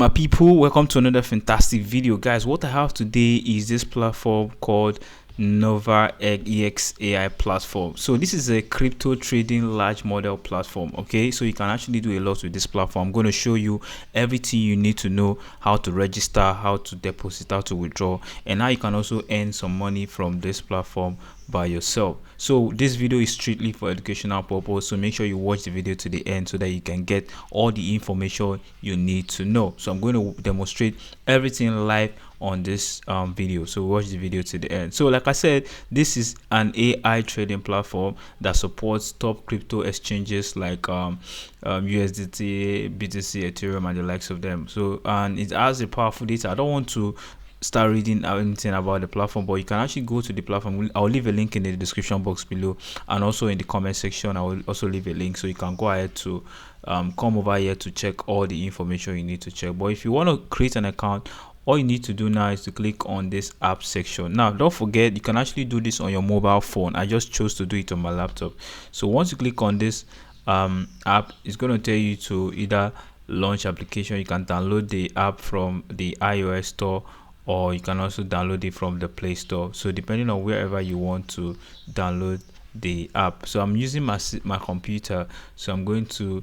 My people, welcome to another fantastic video. Guys, what I have today is this platform called Novaex AI platform. So this is a crypto trading large model platform. Okay, so you can actually do a lot with this platform. I'm going to show you everything you need to know: how to register, how to deposit, how to withdraw, and how you can also earn some money from this platform by yourself. So this video is strictly for educational purpose, so make sure you watch the video to the end so that you can get all the information you need to know. So I'm going to demonstrate everything live on this video, so watch the video to the end. So like I said, this is an AI trading platform that supports top crypto exchanges like USDT, BTC, Ethereum, and the likes of them. So, and it has a powerful data. I don't want to start reading anything about the platform, but you can actually go to the platform. I'll leave a link in the description box below, and also in the comment section I will also leave a link, so you can go ahead to come over here to check all the information you need to check. But if you want to create an account, all you need to do now is to click on this app section. Now don't forget, you can actually do this on your mobile phone. I just chose to do it on my laptop. So once you click on this app, it's going to tell you to either launch application. You can download the app from the iOS store, or you can also download it from the Play Store. So depending on wherever you want to download the app. So I'm using my computer, so I'm going to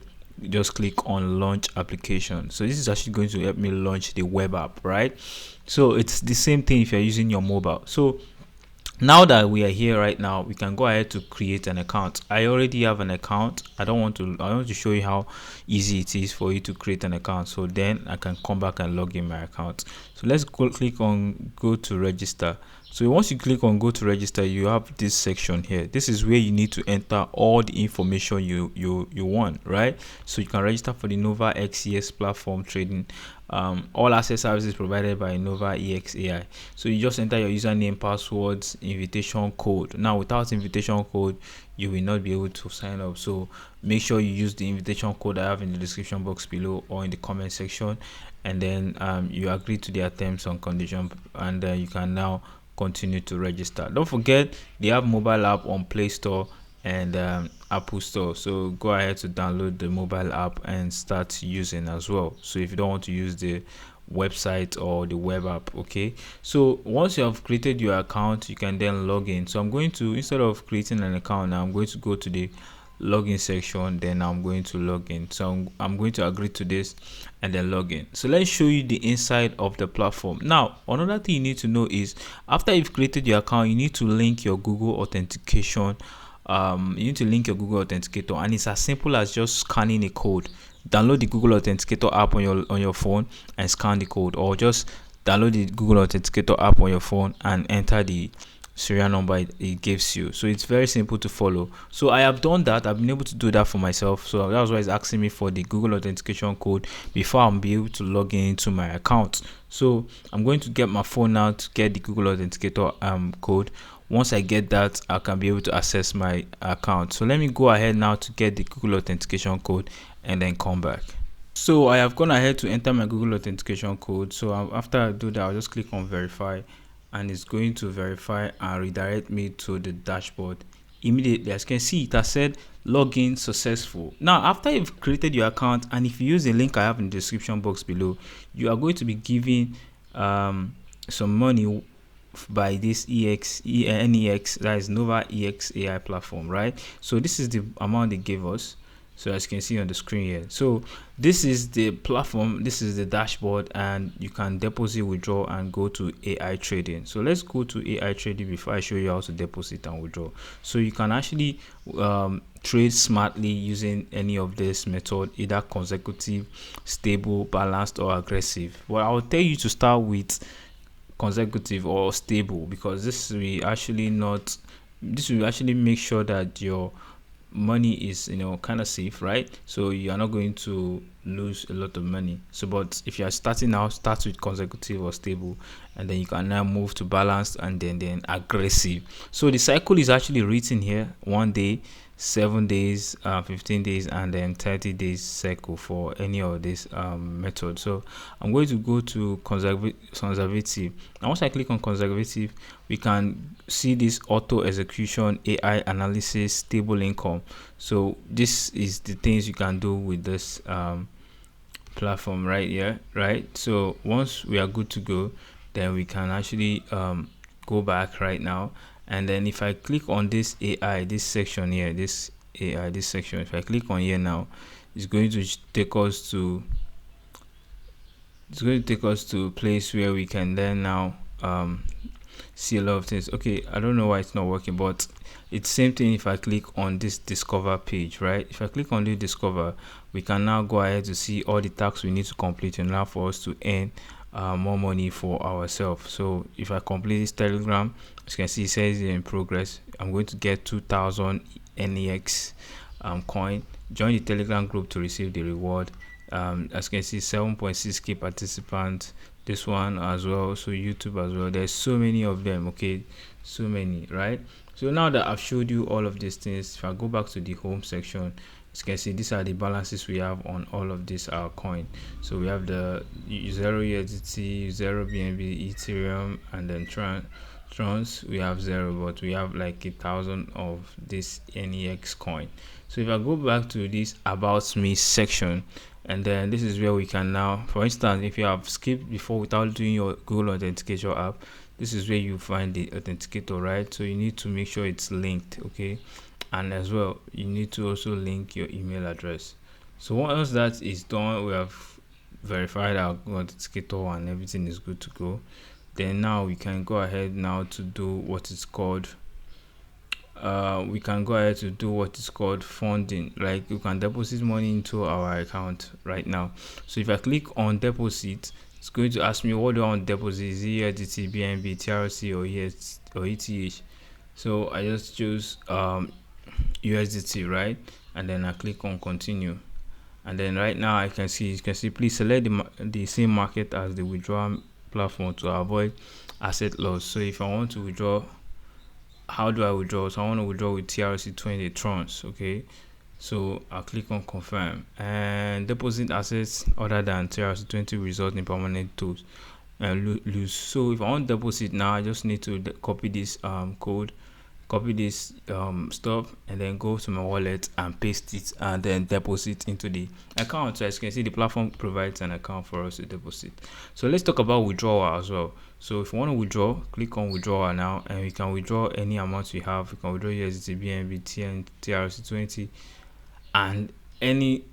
just click on launch application. So this is actually going to help me launch the web app, right? So it's the same thing if you're using your mobile. So now that we are here right now, we can go ahead to create an account. I already have an account. I want to show you how easy it is for you to create an account, so then I can come back and log in my account. So let's click on go to register. So once you click on go to register, you have this section here. This is where you need to enter all the information you want, right? So you can register for the Novaex AI platform trading. All access services provided by Novaex AI. So you just enter your username, passwords, invitation code. Now without invitation code, you will not be able to sign up. So make sure you use the invitation code I have in the description box below or in the comment section, and then you agree to their terms and conditions, and you can now continue to register. Don't forget, they have mobile app on Play Store and Apple Store, so go ahead to download the mobile app and start using as well. So if you don't want to use the website or the web app, okay, so once you have created your account, you can then log in. So I'm going to, instead of creating an account now, I'm going to go to the login section, then I'm going to log in. So I'm going to agree to this and then log in. So let's show you the inside of the platform. Now another thing you need to know is, after you've created your account, you need to link your Google authentication. You need to link your Google Authenticator, and it's as simple as just scanning a code. Download the Google Authenticator app on your phone and scan the code, or just download the Google Authenticator app on your phone and enter the serial number it gives you. So it's very simple to follow. So I have done that. I've been able to do that for myself. So that's why it's asking me for the Google authentication code before I'm be able to log in into my account. So I'm going to get my phone now to get the Google authenticator code. Once I get that, I can be able to access my account. So let me go ahead now to get the Google authentication code and then come back. So I have gone ahead to enter my Google authentication code. So after I do that, I'll just click on verify, and it's going to verify and redirect me to the dashboard. Immediately, as you can see, it has said login successful. Now after you've created your account, and if you use the link I have in the description box below, you are going to be given some money by this NEX, that is Novaex AI platform, right? So this is the amount they gave us. So as you can see on the screen here, so this is the platform, this is the dashboard, and you can deposit, withdraw, and go to AI trading. So let's go to AI trading before I show you how to deposit and withdraw. So you can actually trade smartly using any of this method, either consecutive, stable, balanced, or aggressive. Well, I will tell you to start with consecutive or stable, because this will actually make sure that your money is kind of safe, right? So you are not going to lose a lot of money. So but if you are starting out, start with consecutive or stable, and then you can now move to balanced and then aggressive. So the cycle is actually written here: 1 day, 7 days, 15 days, and then 30 days cycle for any of this method. So I'm going to go to conservative, and once I click on conservative, we can see this auto execution, AI analysis, stable income. So this is the things you can do with this platform right here, right? So once we are good to go, then we can actually go back right now. And then if I click on this AI, this section here, this AI, this section, if I click on here now, it's going to take us to a place where we can then now see a lot of things. Okay, I don't know why it's not working, but it's same thing if I click on this discover page, right? If I click on the discover, we can now go ahead to see all the tasks we need to complete in order for us to earn more money for ourselves. So if I complete this Telegram, as you can see, it says in progress. I'm going to get 2000 NEX coin. Join the Telegram group to receive the reward. As you can see, 7.6k participants, this one as well, so YouTube as well. There's so many of them, okay, so many, right? So now that I've showed you all of these things, if I go back to the home section, as you can see, these are the balances we have on all of this coin. So we have the 0 USDT, 0 BNB, Ethereum, and then trons. We have 0, but we have like 1,000 of this NEX coin. So if I go back to this about me section, and then this is where we can now, for instance, if you have skipped before without doing your Google Authenticator app, this is where you find the authenticator, right? So you need to make sure it's linked, okay? And as well, you need to also link your email address. So once that is done, we have verified our authenticator and everything is good to go. Then now we can go ahead now to do what is called funding. Like, you can deposit money into our account right now. So if I click on deposit, it's going to ask me what do I want to deposit. Is it USDT, BNB, TRC, or ETH? So I just choose USDT, right? And then I click on continue. And then right now you can see please select the same market as the withdrawal platform to avoid asset loss. So if I want to withdraw, how do I withdraw? So I want to withdraw with TRC20 trons, okay? So I'll click on confirm, and deposit assets other than TRC20 result in permanent tools lose. So if I want to deposit now, I just need to copy this code, copy this stuff, and then go to my wallet and paste it, and then deposit into the account. So as you can see, the platform provides an account for us to deposit. So let's talk about withdrawal as well. So if you want to withdraw, click on withdrawal now, and we can withdraw any amount we have. We can withdraw USDT, BNB, TN, TRC20, and any,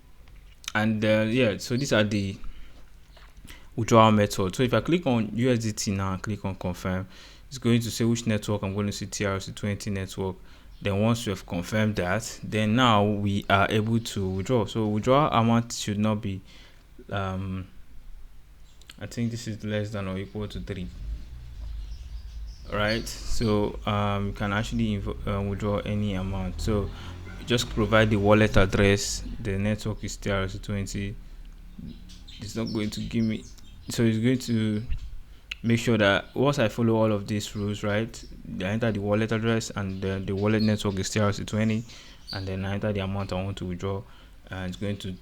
and yeah, so these are the withdrawal method. So if I click on USDT now and click on confirm, it's going to say which network. I'm going to see TRC20 network. Then once we have confirmed that, then now we are able to withdraw. So withdrawal amount should not be I think this is less than or equal to 3, right? So you can actually withdraw any amount. So just provide the wallet address. The network is TRC20. It's not going to give me, so it's going to make sure that once I follow all of these rules, right, I enter the wallet address, and the wallet network is TRC20, and then I enter the amount I want to withdraw, and it's going to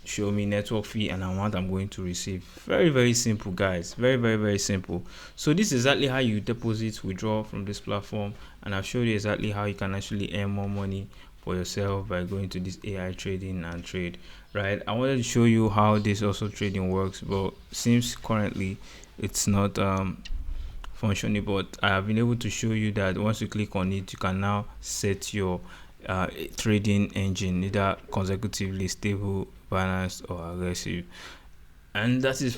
show me network fee and amount I'm going to receive. Very, very simple, guys. Very, very, very simple. So this is exactly how you deposit, withdraw from this platform, and I've showed you exactly how you can actually earn more money for yourself by going to this AI trading and trade, right? I wanted to show you how this also trading works, but seems currently it's not functioning, but I have been able to show you that once you click on it, you can now set your trading engine either consecutively, stable, balanced, or aggressive, and that is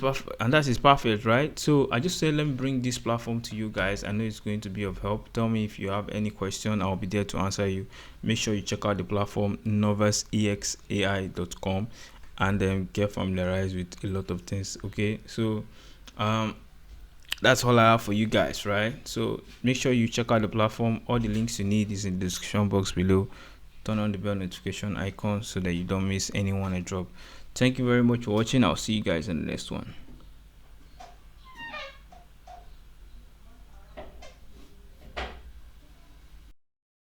perfect, right? So I just said let me bring this platform to you guys. I know it's going to be of help. Tell me if you have any question, I'll be there to answer you. Make sure you check out the platform novaexai.com and then get familiarized with a lot of things, okay? So that's all I have for you guys, right? So make sure you check out the platform. All the links you need is in the description box below. Turn on the bell notification icon so that you don't miss any one I drop. Thank you very much for watching. I'll see you guys in the next one.